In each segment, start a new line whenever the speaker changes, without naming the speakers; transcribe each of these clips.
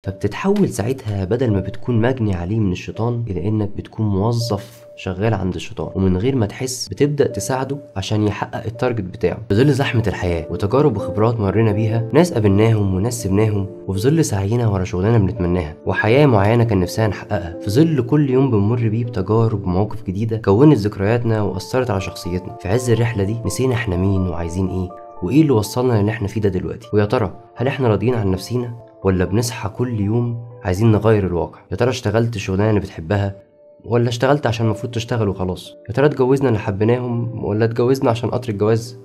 فبتتحول ساعتها بدل ما بتكون مجني عليه من الشيطان الى انك بتكون موظف شغال عند الشيطان، ومن غير ما تحس بتبدأ تساعده عشان يحقق التارجت بتاعه. في ظل زحمة الحياة وتجارب وخبرات مرينا بيها، ناس قابلناهم وناس سبناهم، وفي ظل سعينا ورا شغلانة بنتمناها وحياة معينة كان نفسنا نحققها، في ظل كل يوم بنمر بيه بتجارب ومواقف جديدة كونت ذكرياتنا وأثرت على شخصيتنا. في عز الرحلة دي نسينا احنا مين وعايزين ايه وايه اللي وصلنا للي احنا فيه ده دلوقتي. ويا ترى هل احنا راضيين عن نفسينا ولا بنصحى كل يوم عايزين نغير الواقع؟ يا ترى اشتغلت الشغلانه اللي بتحبها ولا اشتغلت عشان المفروض تشتغل وخلاص؟ يا ترى اتجوزنا اللي حبيناهم ولا اتجوزنا عشان قطر الجواز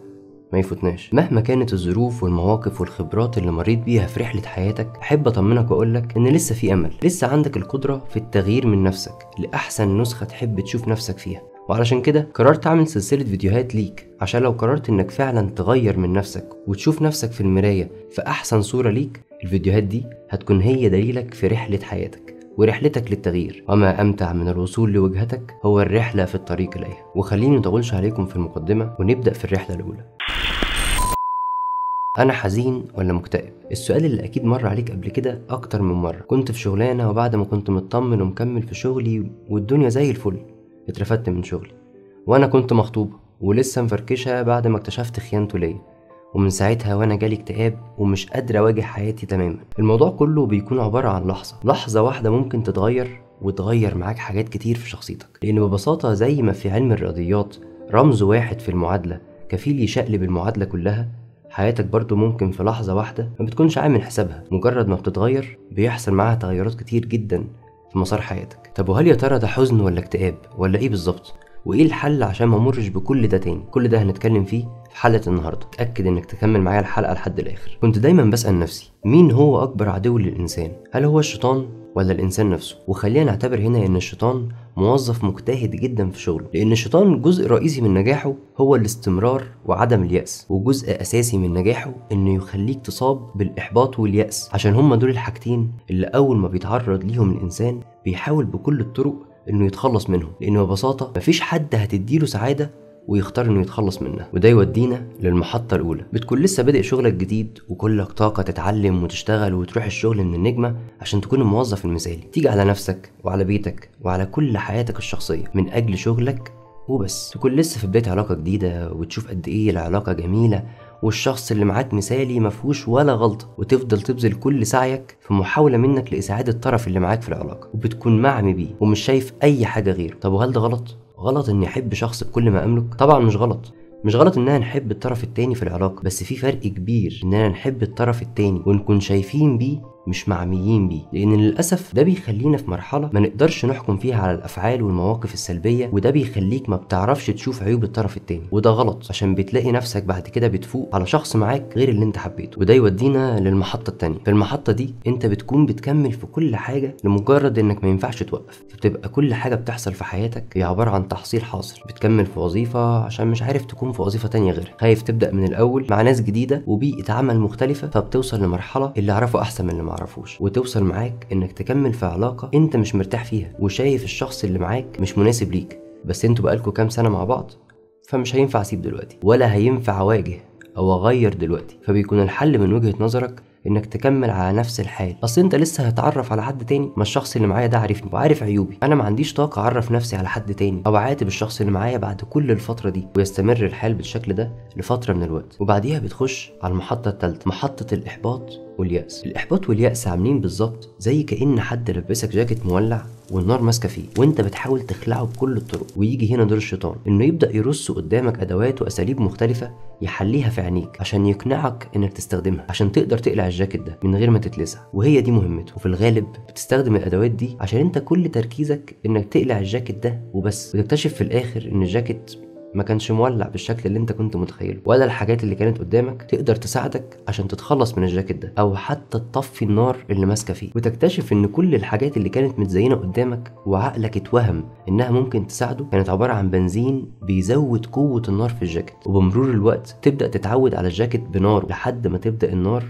ما يفوتناش؟ مهما كانت الظروف والمواقف والخبرات اللي مريت بيها في رحله حياتك، احب اطمنك واقولك ان لسه في امل، لسه عندك القدره في التغيير من نفسك لاحسن نسخه تحب تشوف نفسك فيها. وعلشان كده قررت اعمل سلسله فيديوهات ليك، عشان لو قررت انك فعلا تغير من نفسك وتشوف نفسك في المرايه في احسن صوره ليك، الفيديوهات دي هتكون هي دليلك في رحله حياتك ورحلتك للتغيير. وما امتع من الوصول لوجهتك هو الرحله في الطريق اليها. وخليني مطولش عليكم في المقدمه ونبدا في الرحله الاولى. انا حزين ولا مكتئب؟ السؤال اللي اكيد مر عليك قبل كده اكتر من مره. كنت في شغلانه وبعد ما كنت مطمن ومكمل في شغلي والدنيا زي الفل، اترفدت من شغلي وانا كنت مخطوبه ولسه مفركشه بعد ما اكتشفت خيانته ليا، ومن ساعتها وانا جالي اكتئاب ومش قادره اواجه حياتي تماما. الموضوع كله بيكون عباره عن لحظه واحده ممكن تتغير وتغير معاك حاجات كتير في شخصيتك. لان ببساطه زي ما في علم الرياضيات رمز واحد في المعادله كفيل يشقلب المعادله كلها، حياتك برضو ممكن في لحظه واحده ما بتكونش عامل حسابها، مجرد ما بتتغير بيحصل معاها تغيرات كتير جدا في مسار حياتك. طب وهل يا ترى ده حزن ولا اكتئاب ولا ايه بالظبط؟ وايه الحل عشان ما امرش بكل ده تاني؟ كل ده هنتكلم فيه في حلقه النهارده. اتاكد انك تكمل معايا الحلقه لحد الاخر. كنت دايما بسال نفسي مين هو اكبر عدو للانسان؟ هل هو الشيطان ولا الانسان نفسه؟ وخلينا نعتبر هنا ان الشيطان موظف مجتهد جدا في شغله، لان الشيطان جزء رئيسي من نجاحه هو الاستمرار وعدم اليأس، وجزء اساسي من نجاحه انه يخليك تصاب بالاحباط واليأس، عشان هما دول الحاجتين اللي اول ما بيتعرض ليهم الانسان بيحاول بكل الطرق انه يتخلص منهم، لانه ببساطه مفيش حد هتديله سعاده ويختار انه يتخلص منها. وده يودينا للمحطه الاولى. بتكون لسه بادئ شغلك جديد وكلك طاقه تتعلم وتشتغل وتروح الشغل من النجمه عشان تكون الموظف المثالي، تيجي على نفسك وعلى بيتك وعلى كل حياتك الشخصيه من اجل شغلك وبس. تكون لسه في بدايه علاقه جديده وتشوف قد ايه العلاقه جميله والشخص اللي معاك مثالي مفهوش ولا غلطه، وتفضل تبذل كل سعيك في محاوله منك لاسعاد الطرف اللي معاك في العلاقه، وبتكون معمي بيه ومش شايف اي حاجه غيره. طب وهل ده غلط؟ غلط اني احب شخص بكل ما املك؟ طبعا مش غلط. مش غلط اننا نحب الطرف التاني في العلاقه، بس في فرق كبير اننا نحب الطرف التاني ونكون شايفين بيه مش معميين بيه، لان للاسف ده بيخلينا في مرحله ما نقدرش نحكم فيها على الافعال والمواقف السلبيه، وده بيخليك ما بتعرفش تشوف عيوب الطرف التاني، وده غلط عشان بتلاقي نفسك بعد كده بتفوق على شخص معاك غير اللي انت حبيته. وده يودينا للمحطه التانيه. في المحطه دي انت بتكون بتكمل في كل حاجه لمجرد انك ما ينفعش توقف، فبتبقى كل حاجه بتحصل في حياتك هي عباره عن تحصيل حاصل. بتكمل في وظيفه عشان مش عارف تكون في وظيفه تانيه غيرها، خايف تبدا من الاول مع ناس جديده وبيئه عمل مختلفه، فبتوصل لمرحله اللي عرفه احسن من اللي ما عرفوش، وتوصل معاك انك تكمل في علاقه انت مش مرتاح فيها وشايف الشخص اللي معاك مش مناسب ليك، بس انتوا بقالكوا كام سنه مع بعض فمش هينفع اسيب دلوقتي ولا هينفع اواجه او اغير دلوقتي. فبيكون الحل من وجهه نظرك انك تكمل على نفس الحال. اصل انت لسه هتعرف على حد تاني؟ ما الشخص اللي معايا ده عارفني وعارف عيوبي، انا ما عنديش طاقه اعرف نفسي على حد تاني او اعاتب الشخص اللي معايا بعد كل الفتره دي. ويستمر الحال بالشكل ده لفتره من الوقت، وبعديها بتخش على المحطه الثالثه، محطه الاحباط واليأس. الإحباط واليأس عاملين بالظبط زي كأن حد لبسك جاكيت مولع والنار ماسكه فيه وانت بتحاول تخلعه بكل الطرق. ويجي هنا دور الشيطان انه يبدأ يرص قدامك ادوات واساليب مختلفه يحليها في عينيك عشان يقنعك انك تستخدمها عشان تقدر تقلع الجاكيت ده من غير ما تتلسع، وهي دي مهمته. وفي الغالب بتستخدم الادوات دي عشان انت كل تركيزك انك تقلع الجاكيت ده وبس، وتكتشف في الاخر ان الجاكيت ما كانش مولع بالشكل اللي انت كنت متخيله، ولا الحاجات اللي كانت قدامك تقدر تساعدك عشان تتخلص من الجاكيت ده او حتى تطفي النار اللي ماسكه فيه. وتكتشف ان كل الحاجات اللي كانت متزينه قدامك وعقلك اتوهم انها ممكن تساعده كانت عباره عن بنزين بيزود قوه النار في الجاكيت. وبمرور الوقت تبدا تتعود على الجاكيت بنار لحد ما تبدا النار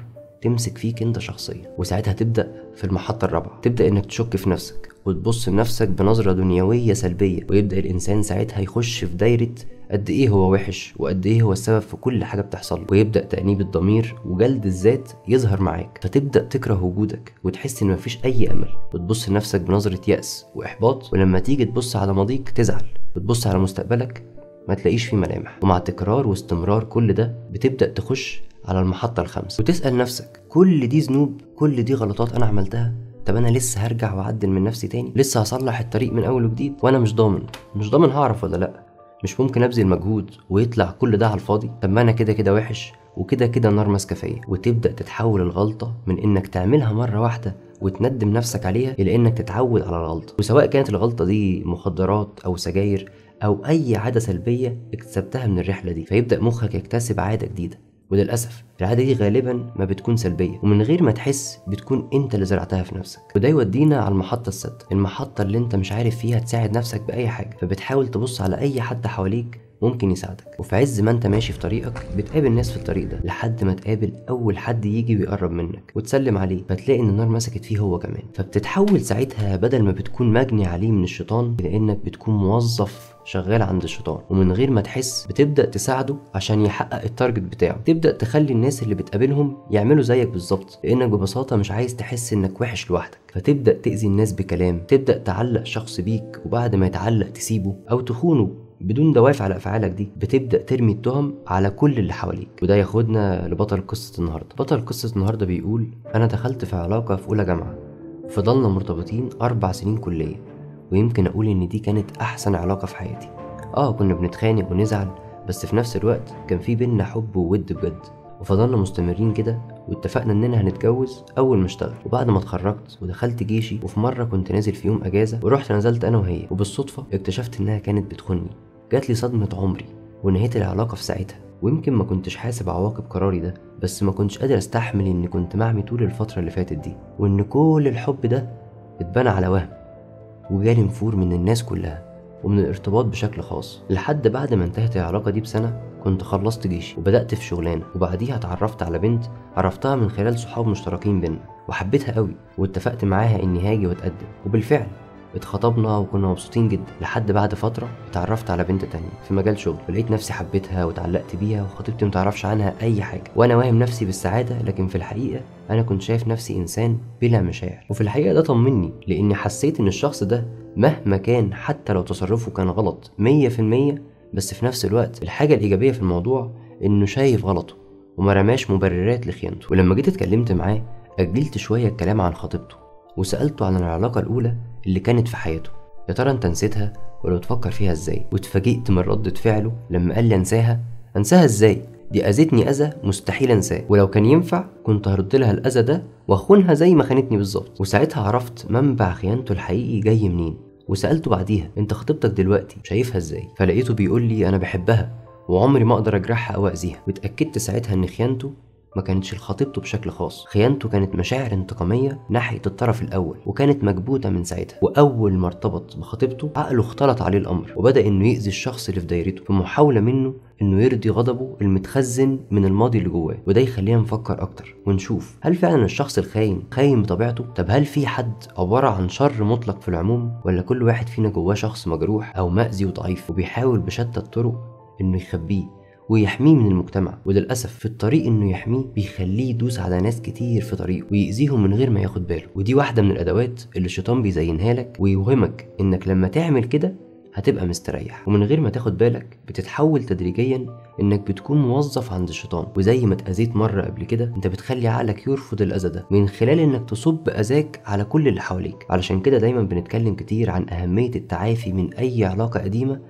تمسك فيك انت شخصيا. وساعتها تبدأ في المحطة الرابعة، تبدأ انك تشك في نفسك وتبص لنفسك بنظرة دنيوية سلبية، ويبدأ الانسان ساعتها يخش في دايرة قد ايه هو وحش وقد ايه هو السبب في كل حاجة بتحصل له، ويبدأ تأنيب الضمير وجلد الذات يظهر معاك، فتبدأ تكره وجودك وتحس ان مفيش اي امل، وتبص لنفسك بنظرة يأس واحباط. ولما تيجي تبص على ماضيك تزعل، وتبص على مستقبلك ما تلاقيش فيه ملامح. ومع تكرار واستمرار كل ده بتبدأ تخش على المحطة الخامسة وتسأل نفسك كل دي ذنوب، كل دي غلطات انا عملتها، طب انا لسه هرجع واعدل من نفسي تاني؟ لسه هصلح الطريق من اول وجديد؟ وانا مش ضامن هعرف ولا لا؟ مش ممكن ابذل مجهود ويطلع كل ده على الفاضي؟ طب ما انا كده كده وحش وكده كده النار ماسكه فيا. وتبدا تتحول الغلطه من انك تعملها مره واحده وتندم نفسك عليها الى انك تتعود على الغلطه. وسواء كانت الغلطه دي مخدرات او سجاير او اي عاده سلبيه اكتسبتها من الرحله دي، فيبدا مخك يكتسب عاده جديده. وللأسف العادة دي غالبا ما بتكون سلبية، ومن غير ما تحس بتكون انت اللي زرعتها في نفسك. وده يودينا على المحطة السادسة، المحطة اللي انت مش عارف فيها تساعد نفسك بأي حاجة، فبتحاول تبص على أي حد حواليك ممكن يساعدك. وفي عز ما انت ماشي في طريقك بتقابل ناس في الطريق ده، لحد ما تقابل أول حد يجي ويقرب منك وتسلم عليه، فتلاقي ان النار مسكت فيه هو كمان. فبتتحول ساعتها بدل ما بتكون مجني عليه من الشيطان لأنك بتكون موظف شغال عند الشيطان، ومن غير ما تحس بتبدأ تساعده عشان يحقق التارجت بتاعه. تبدأ تخلي الناس اللي بتقابلهم يعملوا زيك بالظبط، لأنك ببساطة مش عايز تحس إنك وحش لوحدك. فتبدأ تأذي الناس بكلام، تبدأ تعلق شخص بيك وبعد ما يتعلق تسيبه أو تخونه بدون دوافع على أفعالك دي. بتبدأ ترمي التهم على كل اللي حواليك. وده ياخدنا لبطل قصة النهاردة. بطل قصة النهاردة بيقول: أنا دخلت في علاقة في أولى جامعة، فضلنا مرتبطين 4 سنين كلية، ويمكن أقول إن دي كانت أحسن علاقة في حياتي. كنا بنتخانق ونزعل، بس في نفس الوقت كان في بينا حب وود بجد. وفضلنا مستمرين كده، واتفقنا اننا هنتجوز اول ما اشتغل. وبعد ما اتخرجت ودخلت جيشي، وفي مره كنت نازل في يوم اجازه ورحت نزلت انا وهي، وبالصدفه اكتشفت انها كانت بتخوني. جات لي صدمه عمري ونهيت العلاقه في ساعتها. ويمكن ما كنتش حاسب عواقب قراري ده، بس ما كنتش قادر استحمل اني كنت معمي طول الفتره اللي فاتت دي، وان كل الحب ده اتبنى على وهم، وجالي نفور من الناس كلها ومن الارتباط بشكل خاص. لحد بعد ما انتهت العلاقة دي بسنة كنت خلصت جيشي وبدأت في شغلانة، وبعديها اتعرفت على بنت عرفتها من خلال صحاب مشتركين بينا، وحبيتها قوي واتفقت معاها اني هاجي واتقدم. وبالفعل اتخطبنا وكنا مبسوطين جدا. لحد بعد فترة اتعرفت على بنت تانية في مجال شغل، ولقيت نفسي حبيتها واتعلقت بيها، وخطيبتي متعرفش عنها اي حاجة، وانا واهم نفسي بالسعادة، لكن في الحقيقة انا كنت شايف نفسي انسان بلا مشاعر. وفي الحقيقة ده طمني، لاني حسيت ان الشخص ده مهما كان، حتى لو تصرفه كان غلط 100%، بس في نفس الوقت الحاجة الإيجابية في الموضوع إنه شايف غلطه وما رماش مبررات لخيانته. ولما جيت اتكلمت معاه أجلت شوية الكلام عن خطيبته، وسألته عن العلاقة الأولى اللي كانت في حياته، يا ترى أنت نسيتها ولو تفكر فيها إزاي؟ واتفاجئت من ردة فعله لما قال لي: أنساها إزاي؟ دي أذتني أذى مستحيل أنساه، ولو كان ينفع كنت هرد لها الأذى ده وأخونها زي ما خانتني بالظبط. وساعتها عرفت منبع خيانته الحقيقي جاي منين. وسألته بعديها: انت خطيبتك دلوقتي شايفها ازاي؟ فلقيته بيقول لي: انا بحبها وعمري ما اقدر اجرحها او اذيها. واتأكدت ساعتها ان خيانته ما كانتش لخطيبته بشكل خاص، خيانته كانت مشاعر انتقامية ناحية الطرف الاول، وكانت مكبوتة من ساعتها. واول ما ارتبط بخطيبته عقله اختلط عليه الامر، وبدأ انه يأذي الشخص اللي في دايرته في محاولة منه انه يرضي غضبه المتخزن من الماضي اللي جواه. وده يخلينا نفكر اكتر ونشوف هل فعلا الشخص الخاين خاين بطبيعته؟ طب هل في حد عبارة عن شر مطلق في العموم، ولا كل واحد فينا جواه شخص مجروح او مأذي وضعيف وبيحاول بشتى الطرق انه يخبيه ويحميه من المجتمع؟ وللأسف في الطريق انه يحميه بيخليه يدوس على ناس كتير في طريقه ويأذيهم من غير ما ياخد باله. ودي واحدة من الادوات اللي الشيطان بيزينها لك ويوهمك انك لما تعمل كده هتبقى مستريح، ومن غير ما تاخد بالك بتتحول تدريجيا انك بتكون موظف عند الشيطان. وزي ما اتأذيت مرة قبل كده، انت بتخلي عقلك يرفض الاذى ده من خلال انك تصب اذاك على كل اللي حواليك. علشان كده دايما بنتكلم كتير عن اهمية التعافي من اي علاقة قديمة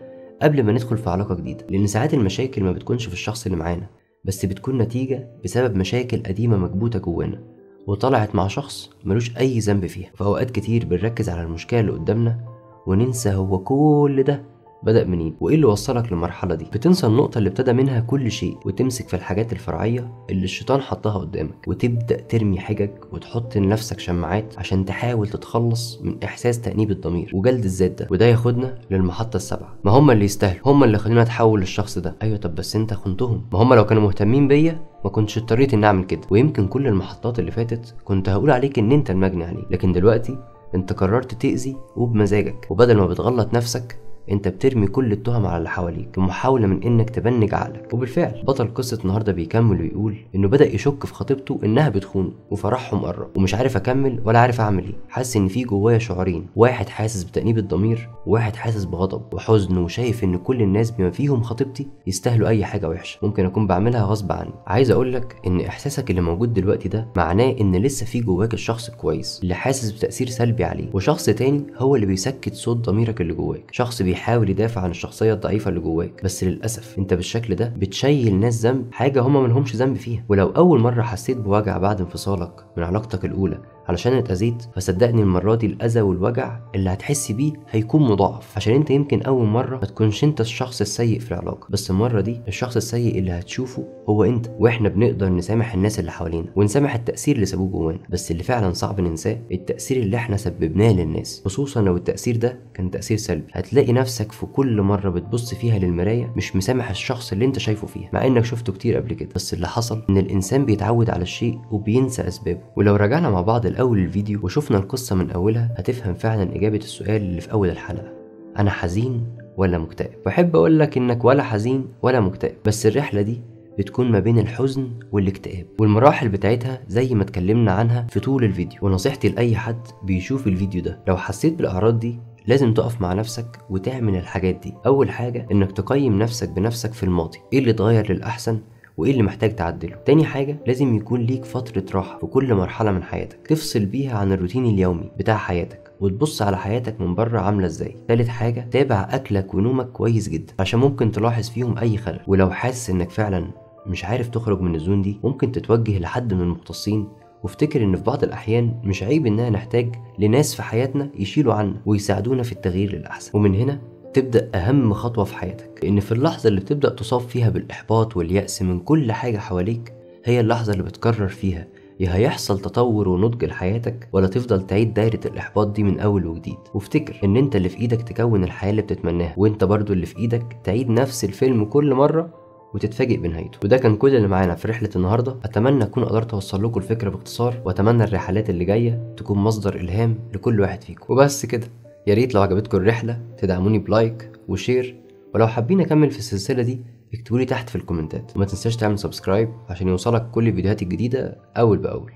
قبل ما ندخل في علاقة جديدة، لان ساعات المشاكل ما بتكونش في الشخص اللي معانا، بس بتكون نتيجة بسبب مشاكل قديمة مكبوتة جوانا وطلعت مع شخص ملوش اي ذنب فيها. في اوقات كتير بنركز على المشكلة اللي قدامنا وننسى هو كل ده بدأ منين وايه اللي وصلك للمرحلة دي. بتنسى النقطة اللي ابتدى منها كل شيء وتمسك في الحاجات الفرعية اللي الشيطان حطها قدامك، وتبدأ ترمي حجج وتحط لنفسك شماعات عشان تحاول تتخلص من احساس تأنيب الضمير وجلد الذات ده. وده ياخدنا للمحطة السابعة. ما هم اللي يستاهلوا، هم اللي خلوني اتحول للشخص ده. ايوه طب بس انت خنتهم. ما هم لو كانوا مهتمين بيا ما كنتش اضطريت اني اعمل كده. ويمكن كل المحطات اللي فاتت كنت هقول عليك ان انت المجني عليه، لكن دلوقتي انت قررت تأذي وبمزاجك، وبدل ما بتغلط نفسك انت بترمي كل التهم على اللي حواليك بمحاولة من انك تبنج عقلك. وبالفعل بطل قصة النهارده بيكمل ويقول انه بدأ يشك في خطيبته انها بتخونه وفرحهم قرب، ومش عارف اكمل ولا عارف اعمل ايه. حاسس ان في جوايا شعورين، واحد حاسس بتأنيب الضمير وواحد حاسس بغضب وحزن، وشايف ان كل الناس بما فيهم خطيبتي يستاهلوا اي حاجة وحشة ممكن اكون بعملها غصب عني. عايز اقولك ان احساسك اللي موجود دلوقتي ده معناه ان لسه في جواك الشخص الكويس اللي حاسس بتأثير سلبي عليه، وشخص تاني هو اللي بيسكت صوت ضميرك اللي جواك، شخص بيحاول يدافع عن الشخصية الضعيفة اللي جواك. بس للأسف انت بالشكل ده بتشيل ناس ذنب حاجة هما ملهمش ذنب فيها. ولو أول مرة حسيت بوجع بعد انفصالك من علاقتك الأولى علشان اتأذيت، فصدقني المرة دي الأذى والوجع اللي هتحس بيه هيكون مضاعف، عشان انت يمكن أول مرة ما تكونش انت الشخص السيء في العلاقة، بس المرة دي الشخص السيء اللي هتشوفه هو انت. واحنا بنقدر نسامح الناس اللي حوالينا ونسامح التأثير اللي سابوه جوانا، بس اللي فعلا صعب ننساه التأثير اللي احنا سببناه للناس، خصوصا لو التأثير ده كان تأثير سلبي. هتلاقي نفسك في كل مرة بتبص فيها للمراية مش مسامح الشخص اللي انت شايفه فيها، مع انك شفته كتير قبل كده. بس اللي حصل ان الانسان بيتعود على الشيء وبينسى اسبابه. ولو رجعنا مع بعض الاول الفيديو وشفنا القصة من اولها هتفهم فعلا اجابة السؤال اللي في اول الحلقة: انا حزين ولا مكتئب؟ واحب اقولك انك ولا حزين ولا مكتئب، بس الرحلة دي بتكون ما بين الحزن والاكتئاب، والمراحل بتاعتها زي ما اتكلمنا عنها في طول الفيديو. ونصيحتي لأي حد بيشوف الفيديو ده، لو حسيت بالأعراض دي لازم تقف مع نفسك وتعمل الحاجات دي. أول حاجة إنك تقيم نفسك بنفسك في الماضي، إيه اللي اتغير للأحسن وايه اللي محتاج تعدله. تاني حاجة لازم يكون ليك فترة راحة في كل مرحلة من حياتك، تفصل بيها عن الروتين اليومي بتاع حياتك وتبص على حياتك من بره عاملة ازاي. تالت حاجة تابع اكلك ونومك كويس جدا عشان ممكن تلاحظ فيهم اي خلل. ولو حاسس انك فعلا مش عارف تخرج من الزون دي ممكن تتوجه لحد من المختصين، وافتكر ان في بعض الاحيان مش عيب اننا نحتاج لناس في حياتنا يشيلوا عنا ويساعدونا في التغيير للاحسن. ومن هنا تبدأ أهم خطوة في حياتك، لأن في اللحظة اللي بتبدأ تصاب فيها بالإحباط واليأس من كل حاجة حواليك هي اللحظة اللي بتقرر فيها يا هيحصل تطور ونضج لحياتك ولا تفضل تعيد دايرة الإحباط دي من أول وجديد. وافتكر إن أنت اللي في إيدك تكون الحياة اللي بتتمناها، وأنت برضو اللي في إيدك تعيد نفس الفيلم كل مرة وتتفاجئ بنهايته. وده كان كل اللي معانا في رحلة النهاردة. أتمنى أكون قدرت أوصل لكم الفكرة باختصار، وأتمنى الرحلات اللي جاية تكون مصدر إلهام لكل واحد فيكم. وبس كده، يا ريت لو عجبتكم الرحلة تدعموني بلايك وشير، ولو حابين اكمل في السلسلة دي اكتبولي تحت في الكومنتات، وما تنساش تعمل سبسكرايب عشان يوصلك كل الفيديوهات الجديدة اول باول.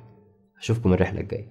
اشوفكم الرحلة الجاية.